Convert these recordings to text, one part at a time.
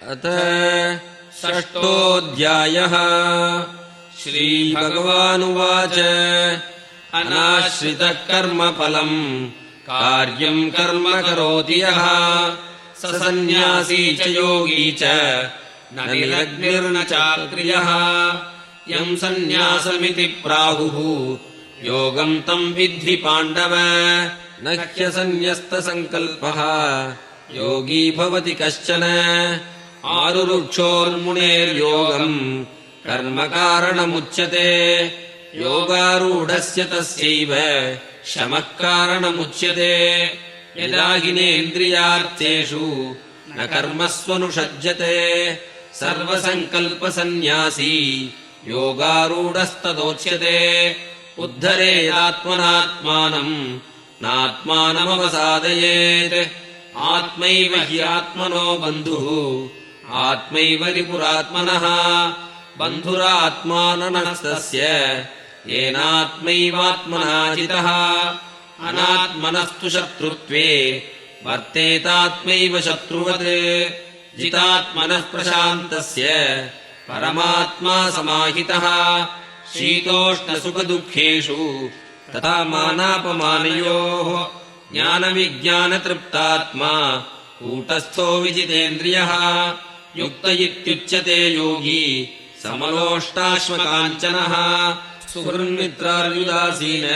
अथ षष्ठोऽध्यायः। श्रीभगवानुवाच अनाश्रितः कर्मफलम् कार्यम् कर्म करोति यः स सन्न्यासी च योगी च न निरग्निर्न चाक्रियः। यम् सन्न्यासमिति प्राहुः योगम् तम् विद्धि पाण्डव। न ह्यसन्न्यस्तसङ्कल्पः योगी भवति कश्चन। आरुरुक्षोर्मुनेर्योगम् कर्मकारणमुच्यते योगारूढस्य तस्यैव शमः कारणमुच्यते। यदा हिनेन्द्रियार्थेषु न कर्मस्वनुषज्यते सर्वसङ्कल्पसन्न्यासी योगारूढस्तदोच्यते। उद्धरेदात्मनात्मानम् नात्मानमवसादयेत्। आत्मैव हि आत्मनो बन्धुः आत्मैव रिपुरात्मनः। बन्धुरात्माननस्तस्य येनात्मैवात्मना जितः। अनात्मनस्तु शत्रुत्वे वर्तेतात्मैव शत्रुवत्। जितात्मनः प्रशान्तस्य परमात्मा समाहितः। शीतोष्णसुखदुःखेषु तथा मानापमानयोः ज्ञानविज्ञानतृप्तात्मा कूटस्थो विजितेन्द्रियः। युक्त इत्युच्यते योगी समलोष्टाश्मकाञ्चनः। सुहृन्मित्रार्युदासीन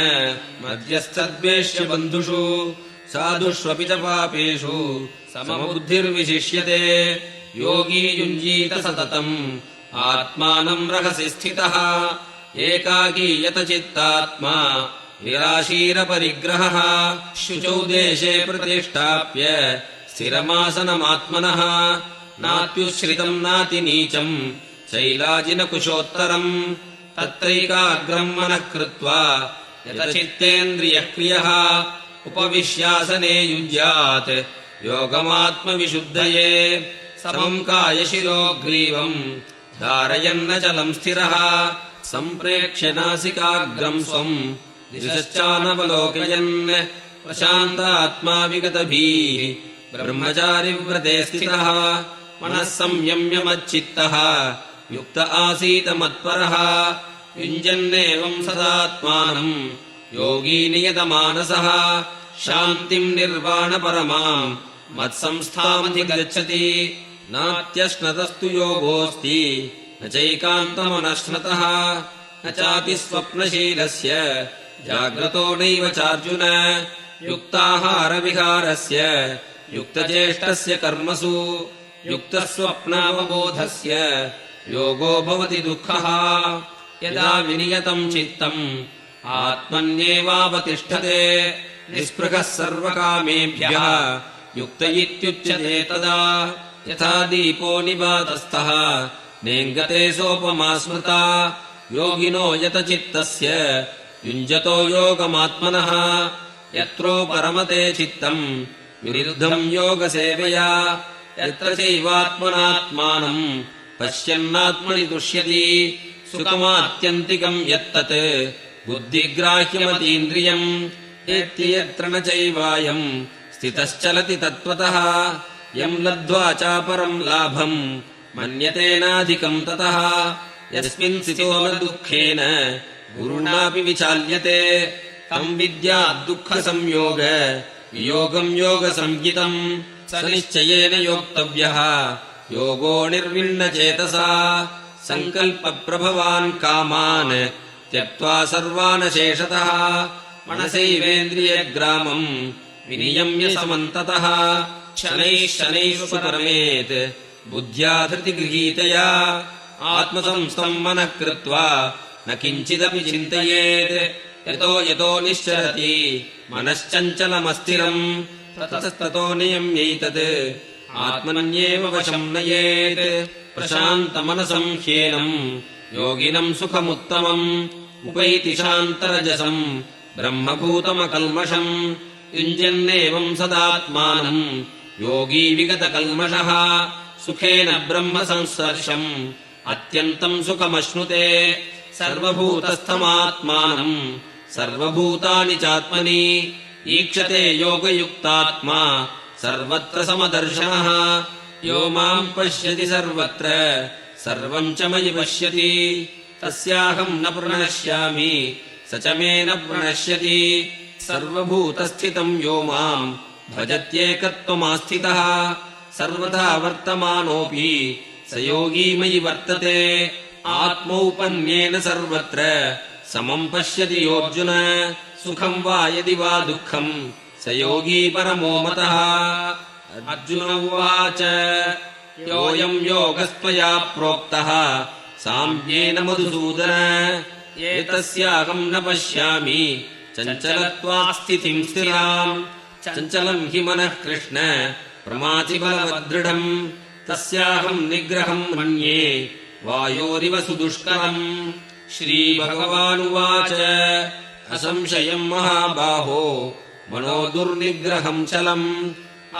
मध्यस्थद्वेष्य बन्धुषु साधुष्वपि च पापेषु समबुद्धिर्विशिष्यते। योगी युञ्जीत सततम् आत्मानम् रहसि स्थितः। एकाकी यतचित्तात्मा विराशीरपरिग्रहः। शुचौ देशे प्रतिष्ठाप्य स्थिरमासनमात्मनः। नात्युच्छ्रितम् नातिनीचम् शैलाजिनकुशोत्तरम्। तत्रैकाग्रम् मनः कृत्वा यतचित्तेन्द्रियक्रियः। उपविश्यासने युञ्ज्यात् योगमात्मविशुद्धये। समम् कायशिरो ग्रीवम् धारयन्नचलम् स्थिरः। सम्प्रेक्ष्य नासिकाग्रम् स्वम् दिशश्चानवलोकयन्। प्रशान्तात्मा विगतभीः ब्रह्मचारिव्रते स्थितः। मनः संयम्य मच्चित्तः युक्त आसीत मत्परः। युञ्जन्नेवम् सदात्मानम् योगी नियतमानसः। शान्तिम् निर्वाणपरमाम् मत्संस्थामधिगच्छति। नात्यश्नतस्तु योगोऽस्ति न चैकान्तमनश्नतः। न चापि स्वप्नशीलस्य जाग्रतो नैव चार्जुन। युक्ताहारविहारस्य युक्तचेष्टस्य कर्मसु युक्तस्वप्नावबोधस्य योगो भवति दुःखः। यदा विनियतम् चित्तम् आत्मन्येवावतिष्ठते निःस्पृहः सर्वकामेभ्यः युक्त इत्युच्यते तदा। यथा दीपो निवातस्थः नेङ्गते सोपमा स्मृता। योगिनो यतचित्तस्य युञ्जतो योगमात्मनः। यत्रो परमते चित्तम् विरुद्धम् योगसेवया। यत्र चैवात्मनात्मानम् पश्यन्नात्मनि तुष्यति। सुखमात्यन्तिकम् यत्तत् बुद्धिग्राह्यमतीन्द्रियम्। एत्य यत्र न चैवायम् स्थितश्चलति तत्त्वतः। यम् लब्ध्वा चापरम् लाभम् मन्यतेनाधिकम् ततः। यस्मिन् स्थितो न दुःखेन गुरुणापि विचाल्यते। तम् विद्याद्दुःखसंयोग वियोगम् योगसंज्ञितम्। स निश्चयेन योक्तव्यः योगो निर्विण्णचेतसा। सङ्कल्पप्रभवान् कामान् त्यक्त्वा सर्वान् शेषतः। मनसैवेन्द्रियग्रामम् विनियम्य समन्ततः। शनैः शनैः परमेत् बुद्ध्या धृतिगृहीतया। आत्मसंस्थम् मनः कृत्वा न किञ्चिदपि चिन्तयेत्। यतो यतो निश्चरति मनश्चञ्चलमस्थिरम् ततस्ततो नियम्यैतत् आत्मन्येव वशम् नयेत्। प्रशान्तमनसम् ह्येनम् योगिनम् सुखमुत्तमम् उपैति शान्तरजसम् ब्रह्मभूतमकल्मषम्। युञ्जन्नेवम् सदात्मानम् योगी विगतकल्मषः। सुखेन ब्रह्मसंस्पर्शम् अत्यन्तम् सुखमश्नुते। सर्वभूतस्थमात्मानम् सर्वभूतानि चात्मनि ईक्षते योगयुक्तात्मा सर्वत्र समदर्शनः। यो माम् पश्यति सर्वत्र सर्वम् च मयि पश्यति तस्याहम् न प्रणश्यामि स च मे न प्रणश्यति सर्वभूतस्थितम् यो माम् भजत्येकत्वमास्थितः सर्वथा वर्तमानोऽपि स योगी मयि वर्तते आत्मौपन्येन सर्वत्र समम् पश्यति योऽर्जुन सुखम् वा यदि वा दुःखम् स योगी परमो मतः अर्जुन उवाच योऽयम् योगस्त्वया प्रोक्तः साम्येन मधुसूदन एतस्याहम् न पश्यामि चञ्चलत्वास्थितिम् स्थिराम् चञ्चलम् हि मनः कृष्ण प्रमाथि बलवदृढम् तस्याहम् निग्रहम् मन्ये वायोरिव सुदुष्करम् श्रीभगवानुवाच असंशयम् महाबाहो मनो दुर्निग्रहम् चलम्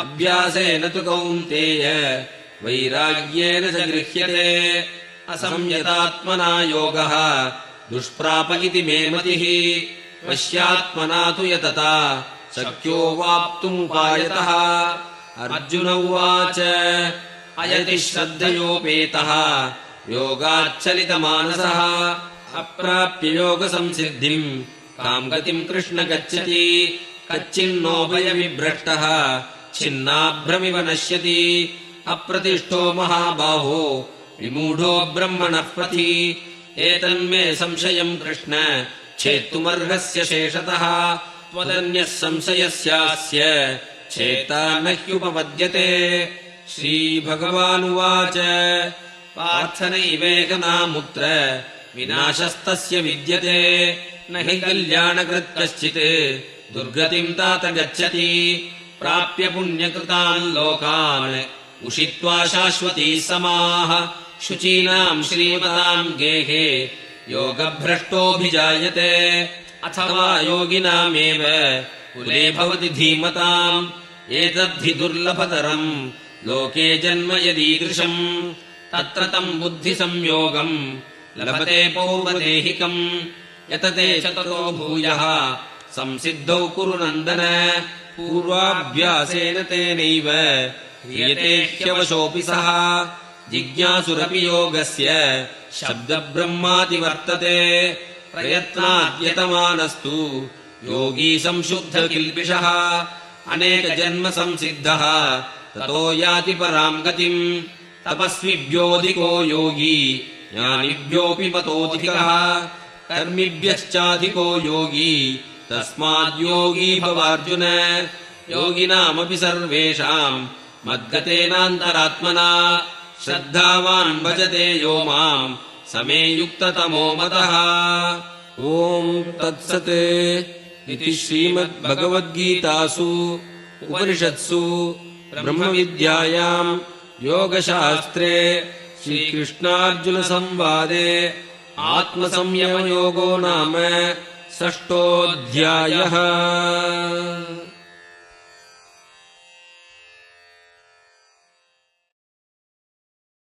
अभ्यासेन तु कौन्तेय वैराग्येन च गृह्यते असंयतात्मना योगः दुष्प्राप इति मे मतिः वश्यात्मना तु यतता शक्यो वाप्तुमुपायतः अर्जुन उवाच अयति श्रद्धयोपेतः योगाच्चलितमानसः अप्राप्य योगसंसिद्धिम् काम् गतिम् कृष्ण गच्छति कच्चिन्नो भयविभ्रष्टः छिन्नाभ्रमिव नश्यति अप्रतिष्ठो महाबाहो विमूढो ब्रह्मणः पथि एतन्मे संशयम् कृष्ण छेत्तुमर्हस्य शेषतः त्वदन्यः संशयस्यास्य छेता न ह्युपपद्यते श्रीभगवानुवाच पार्थ नैवेकनामुत्र विनाशस्तस्य विद्यते न हि कल्याणकृत् कश्चित् दुर्गतिम् तात गच्छति प्राप्य पुण्यकृतान् लोकान् उषित्वा शाश्वती समाः शुचीनाम् श्रीमताम् गेहे योगभ्रष्टोऽभिजायते अथवा योगिनामेव कुले भवति धीमताम् एतद्धि दुर्लभतरम् लोके जन्म यदीदृशम् तत्र तम् बुद्धिसंयोगम् लभते पौर्वदेहिकम् यतते च ततो भूयः संसिद्धौ कुरु नन्दन पूर्वाभ्यासेन तेनैव ह्रियते ह्यवशोऽपि सः जिज्ञासुरपि योगस्य शब्दब्रह्मातिवर्तते प्रयत्नाद्यतमानस्तु योगी संशुद्धकिल्बिषः अनेकजन्म संसिद्धः ततो याति पराम् गतिम् तपस्विभ्योऽधिको योगी ज्ञानिभ्योऽपि मतोऽधिकः कर्मिभ्यश्चाधिको योगी तस्माद्योगी भवार्जुन योगिनामपि सर्वेषाम् मद्गतेनान्तरात्मना श्रद्धावान् भजते यो माम् समे युक्ततमो मतः ॐ तत्सत् इति श्रीमद्भगवद्गीतासु उपनिषत्सु ब्रह्मविद्यायाम् योगशास्त्रे श्रीकृष्णार्जुनसंवादे आत्मसंयमयोगो नाम 6ोऽध्यायः।